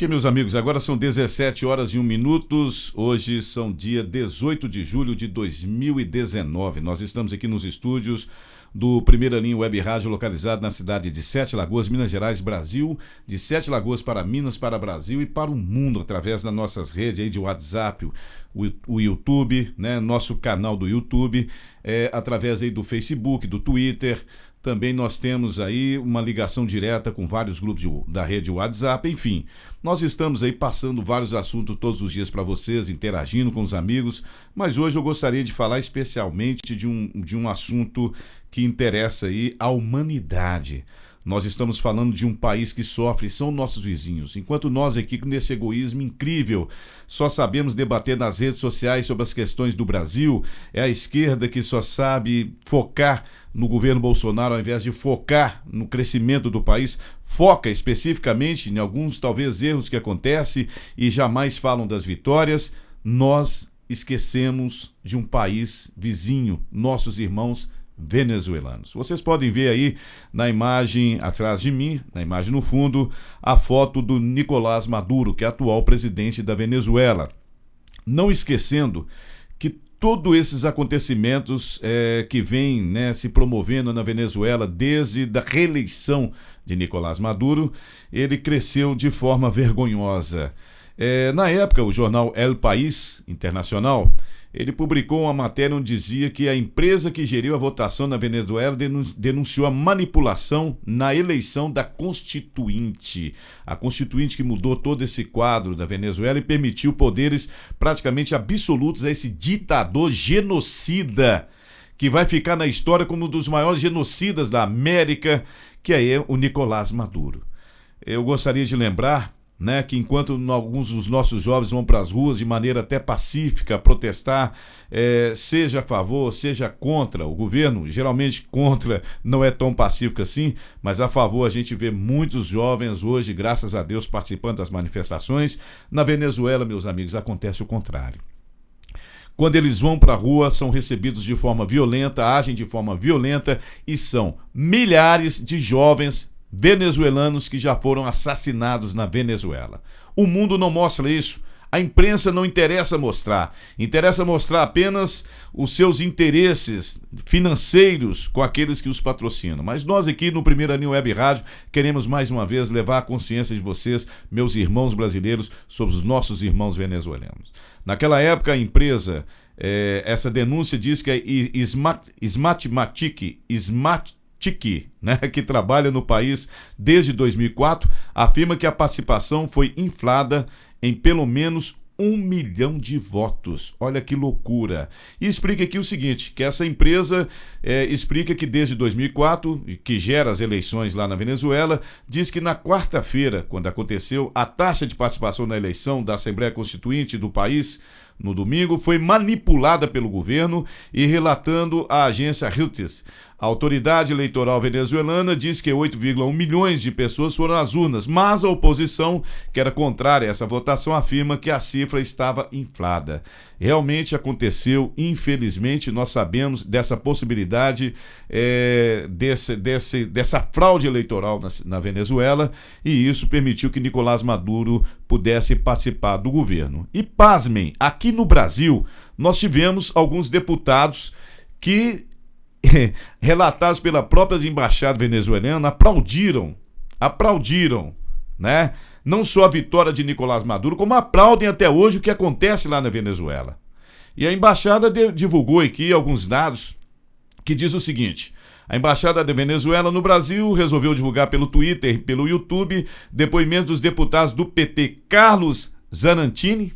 Ok, meus amigos, agora são 17 horas e 1 minutos. Hoje são dia 18 de julho de 2019. Nós estamos aqui nos estúdios do Primeira Linha Web Rádio, localizado na cidade de Sete Lagoas, Minas Gerais, Brasil. De Sete Lagoas para Minas, para Brasil e para o mundo, através das nossas redes aí de WhatsApp, o YouTube, né? Nosso canal do YouTube, através aí do Facebook, do Twitter. Também nós temos aí uma ligação direta com vários grupos da rede WhatsApp, enfim. Nós estamos aí passando vários assuntos todos os dias para vocês, interagindo com os amigos, mas hoje eu gostaria de falar especialmente de um assunto que interessa aí a humanidade. Nós estamos falando de um país que sofre, são nossos vizinhos. Enquanto nós aqui, nesse egoísmo incrível, só sabemos debater nas redes sociais sobre as questões do Brasil, é a esquerda que só sabe focar no governo Bolsonaro, ao invés de focar no crescimento do país, foca especificamente em alguns, talvez, erros que acontecem e jamais falam das vitórias. Nós esquecemos de um país vizinho, nossos irmãos venezuelanos. Vocês podem ver aí na imagem atrás de mim, na imagem no fundo, a foto do Nicolás Maduro, que é atual presidente da Venezuela. Não esquecendo que todos esses acontecimentos que vêm, né, se promovendo na Venezuela desde a reeleição de Nicolás Maduro, ele cresceu de forma vergonhosa. Na época, o jornal El País Internacional, ele publicou uma matéria onde dizia que a empresa que geriu a votação na Venezuela denunciou a manipulação na eleição da Constituinte. A Constituinte que mudou todo esse quadro da Venezuela e permitiu poderes praticamente absolutos a esse ditador genocida, que vai ficar na história como um dos maiores genocidas da América, que é o Nicolás Maduro. Eu gostaria de lembrar, né, que enquanto alguns dos nossos jovens vão para as ruas de maneira até pacífica protestar, seja a favor, seja contra o governo, geralmente contra não é tão pacífico assim, mas a favor a gente vê muitos jovens hoje, graças a Deus, participando das manifestações. Na Venezuela, meus amigos, acontece o contrário. Quando eles vão para a rua, são recebidos de forma violenta, agem de forma violenta e são milhares de jovens venezuelanos que já foram assassinados na Venezuela. O mundo não mostra isso. A imprensa não interessa mostrar apenas os seus interesses financeiros com aqueles que os patrocinam. Mas nós aqui no Primeira Linha Web Rádio queremos mais uma vez levar a consciência de vocês, meus irmãos brasileiros, sobre os nossos irmãos venezuelanos. Naquela época a empresa, essa denúncia diz que a Smatmatic, né, que trabalha no país desde 2004, afirma que a participação foi inflada em pelo menos 1 milhão de votos. Olha que loucura. E explica aqui o seguinte, que essa empresa explica que desde 2004, que gera as eleições lá na Venezuela, diz que na quarta-feira, quando aconteceu, a taxa de participação na eleição da Assembleia Constituinte do país, no domingo, foi manipulada pelo governo e relatando à agência Reuters. A autoridade eleitoral venezuelana diz que 8,1 milhões de pessoas foram às urnas, mas a oposição, que era contrária a essa votação, afirma que a cifra estava inflada. Realmente aconteceu, infelizmente, nós sabemos dessa possibilidade, dessa fraude eleitoral na Venezuela, e isso permitiu que Nicolás Maduro pudesse participar do governo. E pasmem, aqui no Brasil, nós tivemos alguns deputados que, relatados pela própria embaixada venezuelana, aplaudiram, né? Não só a vitória de Nicolás Maduro, como aplaudem até hoje o que acontece lá na Venezuela. E a embaixada divulgou aqui alguns dados que diz o seguinte: a embaixada da Venezuela no Brasil resolveu divulgar pelo Twitter e pelo YouTube depoimentos dos deputados do PT Carlos Zanantini,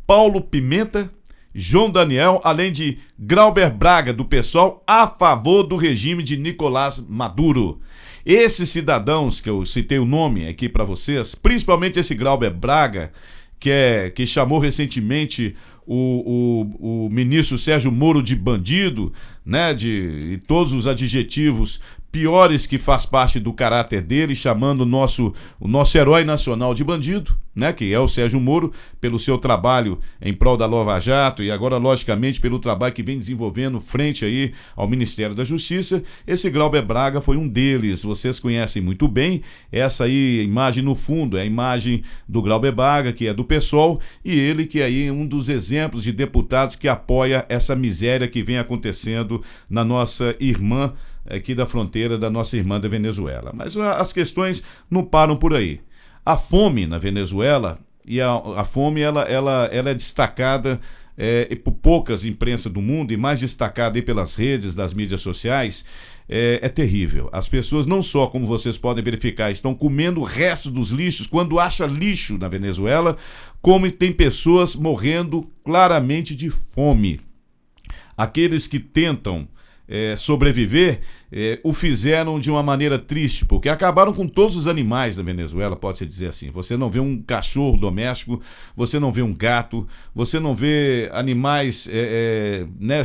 Paulo Pimenta, João Daniel, além de Glauber Braga, do PSOL, a favor do regime de Nicolás Maduro. Esses cidadãos, que eu citei o nome aqui para vocês, principalmente esse Glauber Braga, que chamou recentemente o ministro Sérgio Moro de bandido, né, e todos os adjetivos piores que faz parte do caráter dele, chamando o nosso herói nacional de bandido, né, que é o Sérgio Moro, pelo seu trabalho em prol da Lava Jato e agora, logicamente, pelo trabalho que vem desenvolvendo frente aí ao Ministério da Justiça. Esse Glauber Braga foi um deles, vocês conhecem muito bem. Essa aí, imagem no fundo, é a imagem do Glauber Braga, que é do PSOL, e ele que é aí um dos exemplos de deputados que apoia essa miséria que vem acontecendo na nossa irmã aqui da fronteira, da nossa irmã da Venezuela. Mas as questões não param por aí. A fome na Venezuela, e a fome ela é destacada por poucas imprensas do mundo e mais destacada aí pelas redes, das mídias sociais, é terrível. As pessoas não só, como vocês podem verificar, estão comendo o resto dos lixos, quando acha lixo na Venezuela, como tem pessoas morrendo claramente de fome. Aqueles que tentam sobreviver, o fizeram de uma maneira triste, porque acabaram com todos os animais da Venezuela, pode-se dizer assim. Você não vê um cachorro doméstico, você não vê um gato, você não vê animais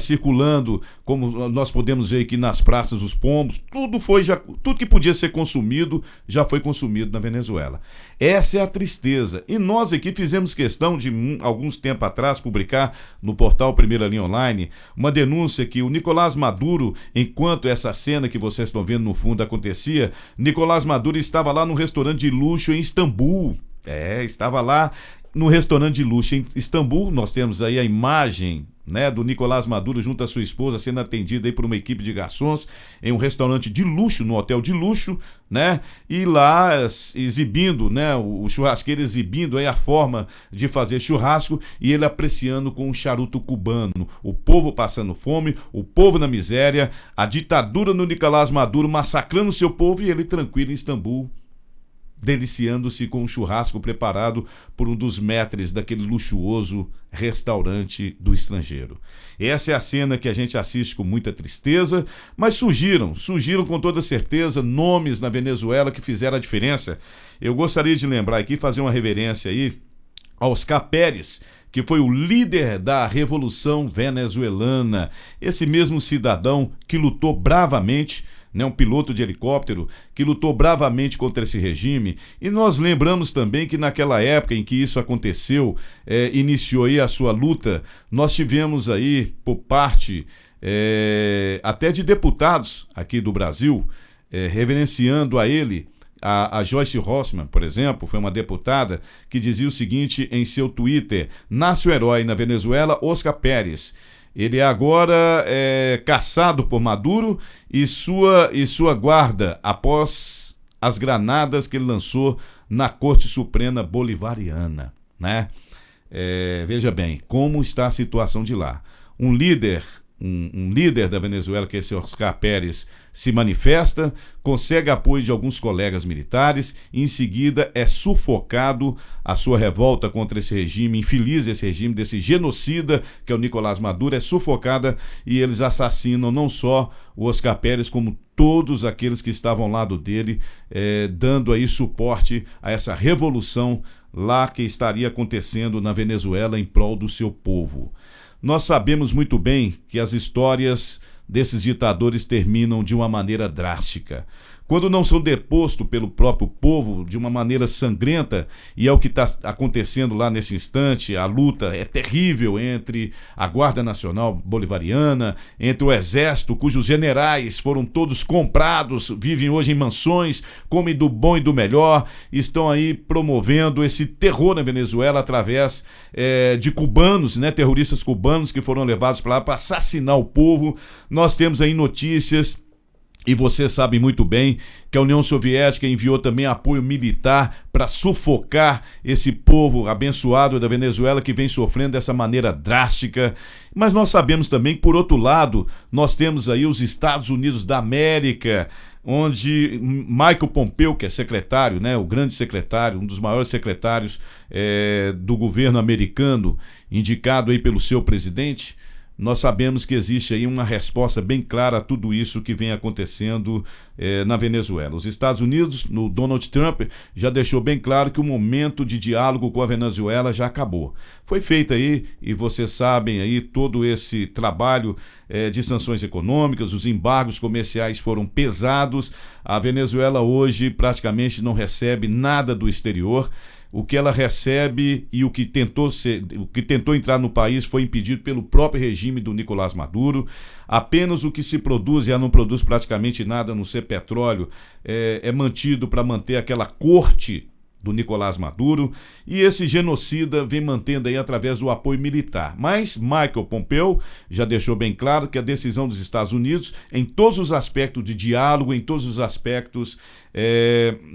circulando, como nós podemos ver aqui nas praças, os pombos. Tudo que podia ser consumido já foi consumido na Venezuela. Essa é a tristeza. E nós aqui fizemos questão de, alguns tempos atrás, publicar no portal Primeira Linha Online uma denúncia que o Nicolás Maduro, enquanto essa cena que vocês estão vendo no fundo acontecia, Nicolás Maduro estava lá no restaurante de luxo em Istambul. Estava lá no restaurante de luxo em Istambul. Nós temos aí a imagem, né, do Nicolás Maduro junto à sua esposa sendo atendida aí por uma equipe de garçons em um restaurante de luxo, no hotel de luxo, né? E lá exibindo, né, o churrasqueiro exibindo aí a forma de fazer churrasco e ele apreciando com um charuto cubano. O povo passando fome, o povo na miséria, a ditadura do Nicolás Maduro massacrando o seu povo e ele tranquilo em Istambul, deliciando-se com um churrasco preparado por um dos maîtres daquele luxuoso restaurante do estrangeiro. Essa é a cena que a gente assiste com muita tristeza, mas surgiram com toda certeza nomes na Venezuela que fizeram a diferença. Eu gostaria de lembrar aqui, fazer uma reverência aí a Oscar Pérez, que foi o líder da Revolução Venezuelana, esse mesmo cidadão que lutou bravamente, né, um piloto de helicóptero que lutou bravamente contra esse regime. E nós lembramos também que naquela época em que isso aconteceu, iniciou aí a sua luta, nós tivemos aí por parte até de deputados aqui do Brasil, reverenciando a ele. A Joyce Rossmann, por exemplo, foi uma deputada que dizia o seguinte em seu Twitter: nasce o herói na Venezuela, Oscar Pérez. Ele é agora caçado por Maduro e sua guarda após as granadas que ele lançou na Corte Suprema Bolivariana, né? Veja bem como está a situação de lá. Um líder da Venezuela, que é esse Oscar Pérez, se manifesta, consegue apoio de alguns colegas militares e em seguida é sufocado. A sua revolta contra esse regime infeliz, esse regime desse genocida que é o Nicolás Maduro, é sufocada e eles assassinam não só o Oscar Pérez, como todos aqueles que estavam ao lado dele, dando aí suporte a essa revolução lá que estaria acontecendo na Venezuela em prol do seu povo. Nós sabemos muito bem que as histórias desses ditadores terminam de uma maneira drástica. Quando não são depostos pelo próprio povo de uma maneira sangrenta, e é o que está acontecendo lá nesse instante, a luta é terrível entre a Guarda Nacional Bolivariana, entre o Exército, cujos generais foram todos comprados, vivem hoje em mansões, comem do bom e do melhor, estão aí promovendo esse terror na Venezuela através de cubanos, né, terroristas cubanos que foram levados para lá para assassinar o povo. Nós temos aí notícias. E vocês sabem muito bem que a União Soviética enviou também apoio militar para sufocar esse povo abençoado da Venezuela que vem sofrendo dessa maneira drástica. Mas nós sabemos também que, por outro lado, nós temos aí os Estados Unidos da América, onde Michael Pompeo, que é secretário, né, o grande secretário, um dos maiores secretários do governo americano, indicado aí pelo seu presidente, nós sabemos que existe aí uma resposta bem clara a tudo isso que vem acontecendo na Venezuela. Os Estados Unidos, no Donald Trump, já deixou bem claro que o momento de diálogo com a Venezuela já acabou. Foi feito aí, e vocês sabem aí, todo esse trabalho de sanções econômicas, os embargos comerciais foram pesados. A Venezuela hoje praticamente não recebe nada do exterior. O que ela recebe e o que tentou entrar no país foi impedido pelo próprio regime do Nicolás Maduro. Apenas o que se produz, e ela não produz praticamente nada, a não ser petróleo, é mantido para manter aquela corte do Nicolás Maduro, e esse genocida vem mantendo aí através do apoio militar. Mas Michael Pompeo já deixou bem claro que a decisão dos Estados Unidos, em todos os aspectos de diálogo, em todos os aspectos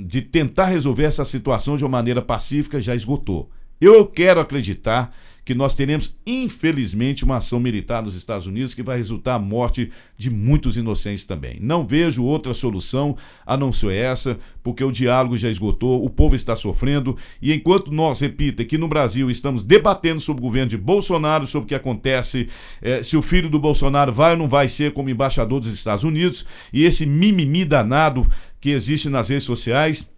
de tentar resolver essa situação de uma maneira pacífica, já esgotou. Eu quero acreditar que nós teremos, infelizmente, uma ação militar nos Estados Unidos que vai resultar a morte de muitos inocentes também. Não vejo outra solução a não ser essa, porque o diálogo já esgotou, o povo está sofrendo, e enquanto nós, repito, aqui no Brasil estamos debatendo sobre o governo de Bolsonaro, sobre o que acontece, se o filho do Bolsonaro vai ou não vai ser como embaixador dos Estados Unidos, e esse mimimi danado que existe nas redes sociais,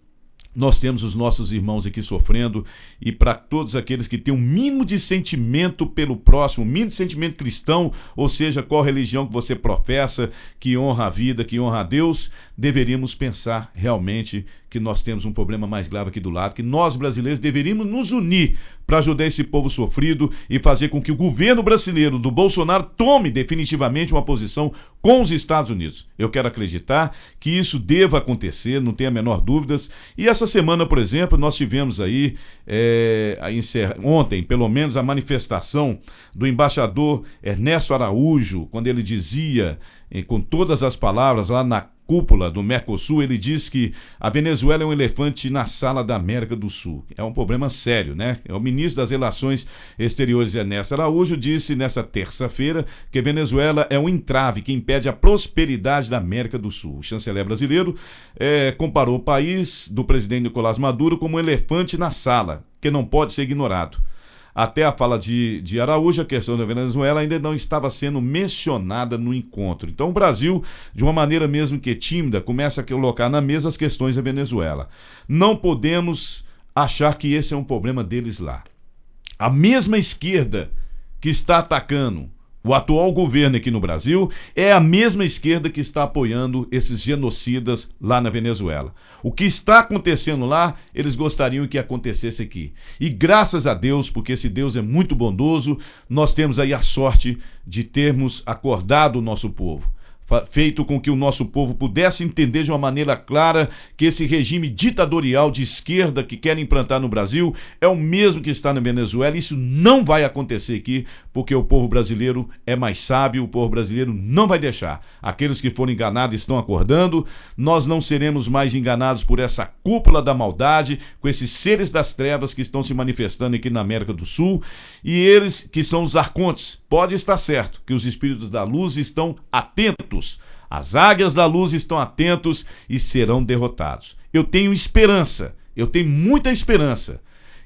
nós temos os nossos irmãos aqui sofrendo, e para todos aqueles que têm um mínimo de sentimento pelo próximo, um mínimo de sentimento cristão, ou seja, qual religião que você professa, que honra a vida, que honra a Deus, deveríamos pensar realmente que nós temos um problema mais grave aqui do lado, que nós brasileiros deveríamos nos unir para ajudar esse povo sofrido e fazer com que o governo brasileiro do Bolsonaro tome definitivamente uma posição com os Estados Unidos. Eu quero acreditar que isso deva acontecer, não tenha a menor dúvidas. E essa semana, por exemplo, nós tivemos aí, ontem, pelo menos, a manifestação do embaixador Ernesto Araújo, quando ele dizia, com todas as palavras, lá na cúpula do Mercosul, ele diz que a Venezuela é um elefante na sala da América do Sul. É um problema sério, né? O ministro das Relações Exteriores, Ernesto Araújo, disse nessa terça-feira que a Venezuela é um entrave que impede a prosperidade da América do Sul. O chanceler brasileiro comparou o país do presidente Nicolás Maduro como um elefante na sala, que não pode ser ignorado. Até a fala de Araújo, a questão da Venezuela ainda não estava sendo mencionada no encontro. Então o Brasil, de uma maneira mesmo que tímida, começa a colocar na mesa as questões da Venezuela. Não podemos achar que esse é um problema deles lá. A mesma esquerda que está atacando o atual governo aqui no Brasil é a mesma esquerda que está apoiando esses genocidas lá na Venezuela. O que está acontecendo lá, eles gostariam que acontecesse aqui. E graças a Deus, porque esse Deus é muito bondoso, nós temos aí a sorte de termos acordado o nosso povo. Feito com que o nosso povo pudesse entender de uma maneira clara que esse regime ditatorial de esquerda que querem implantar no Brasil é o mesmo que está na Venezuela. Isso não vai acontecer aqui, porque o povo brasileiro é mais sábio, o povo brasileiro não vai deixar. Aqueles que foram enganados estão acordando, nós não seremos mais enganados por essa cúpula da maldade, com esses seres das trevas que estão se manifestando aqui na América do Sul, e eles que são os arcontes. Pode estar certo que os espíritos da luz estão atentos. As águias da luz estão atentos e serão derrotados. Eu tenho esperança, eu tenho muita esperança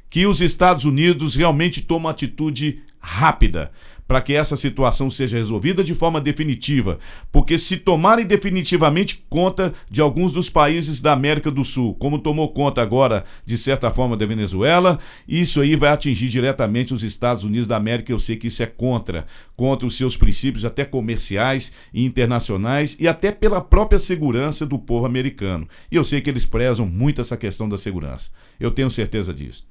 que os Estados Unidos realmente tomem uma atitude rápida para que essa situação seja resolvida de forma definitiva, porque se tomarem definitivamente conta de alguns dos países da América do Sul, como tomou conta agora, de certa forma, da Venezuela, isso aí vai atingir diretamente os Estados Unidos da América. Eu sei que isso é contra os seus princípios, até comerciais e internacionais, e até pela própria segurança do povo americano. E eu sei que eles prezam muito essa questão da segurança. Eu tenho certeza disso.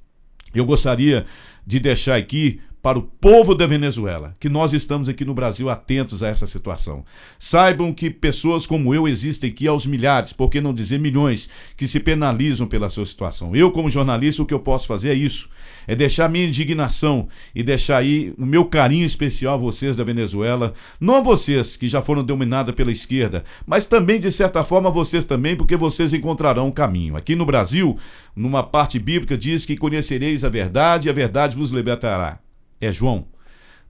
Eu gostaria de deixar aqui para o povo da Venezuela, que nós estamos aqui no Brasil atentos a essa situação. Saibam que pessoas como eu existem aqui aos milhares, por que não dizer milhões, que se penalizam pela sua situação. Eu, como jornalista, o que eu posso fazer é isso, é deixar minha indignação e deixar aí o meu carinho especial a vocês da Venezuela, não a vocês que já foram dominados pela esquerda, mas também, de certa forma, a vocês também, porque vocês encontrarão um caminho. Aqui no Brasil, numa parte bíblica, diz que conhecereis a verdade e a verdade vos libertará. É João,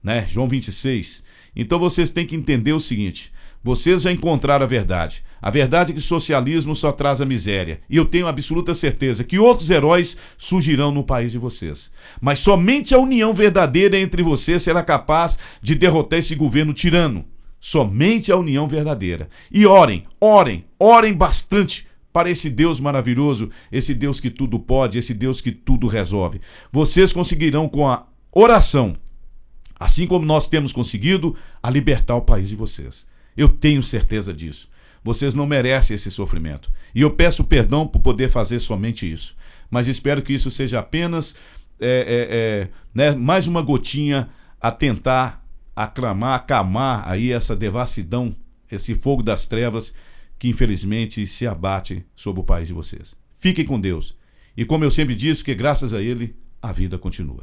né? João 26. Então vocês têm que entender o seguinte: vocês já encontraram a verdade. A verdade é que o socialismo só traz a miséria. E eu tenho absoluta certeza que outros heróis surgirão no país de vocês. Mas somente a união verdadeira entre vocês será capaz de derrotar esse governo tirano. Somente a união verdadeira. E orem, orem, orem bastante para esse Deus maravilhoso, esse Deus que tudo pode, esse Deus que tudo resolve. Vocês conseguirão com a oração, assim como nós temos conseguido, a libertar o país de vocês. Eu tenho certeza disso. Vocês não merecem esse sofrimento. E eu peço perdão por poder fazer somente isso. Mas espero que isso seja apenas mais uma gotinha a tentar acalmar aí essa devassidão, esse fogo das trevas que infelizmente se abate sobre o país de vocês. Fiquem com Deus. E como eu sempre disse, que graças a Ele a vida continua.